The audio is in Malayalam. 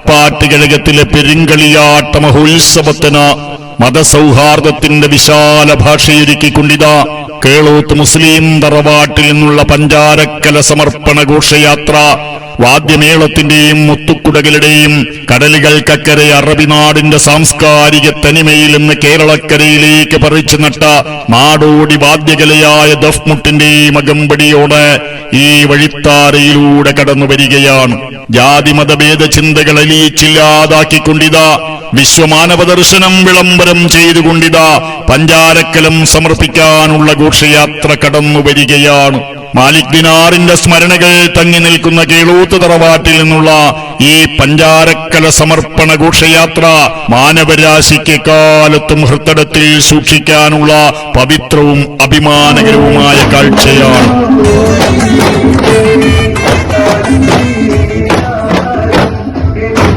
പാട്ടുകഴകത്തിലെ പെരുങ്കളിയാട്ട മഹോത്സവത്തിന് മതസൗഹാർദ്ദത്തിന്റെ വിശാല ഭാഷയൊരുക്കിക്കൊണ്ടിതാ കേളോത്ത് മുസ്ലിം തറവാട്ടിൽ നിന്നുള്ള പഞ്ചാരക്കല സമർപ്പണ ഘോഷയാത്ര വാദ്യമേളത്തിന്റെയും മുത്തുക്കുടകളുടെയും കടലുകൾക്കക്കരെ അറബിനാടിന്റെ സാംസ്കാരിക തനിമയിൽ നിന്ന് കേരളക്കരയിലേക്ക് പറിച്ചു നട്ട നാടോടി വാദ്യകലയായ ദഫ്മുട്ടിന്റെയും അകമ്പടിയോടെ ഈ വഴിത്താരയിലൂടെ കടന്നു വരികയാണ്. ജാതിമതഭേദ ചിന്തകൾ അലിയിച്ചില്ലാതാക്കിക്കൊണ്ടിതാ വിശ്വമാനവ ദർശനം വിളംബരം ചെയ്തുകൊണ്ടിതാ പഞ്ചാരക്കലം സമർപ്പിക്കാനുള്ള ഘോഷയാത്ര കടന്നു വരികയാണ്. മാലിക് ദിനാറിന്റെ സ്മരണകൾ തങ്ങി നിൽക്കുന്ന കേളോത്ത് തറവാട്ടിൽ നിന്നുള്ള ഈ പഞ്ചാരക്കല സമർപ്പണ ഘോഷയാത്ര മാനവരാശിക്ക് കാലത്തും ഹൃദയത്തിൽ സൂക്ഷിക്കാനുള്ള പവിത്രവും അഭിമാനകരവുമായ കാഴ്ചയാണ്.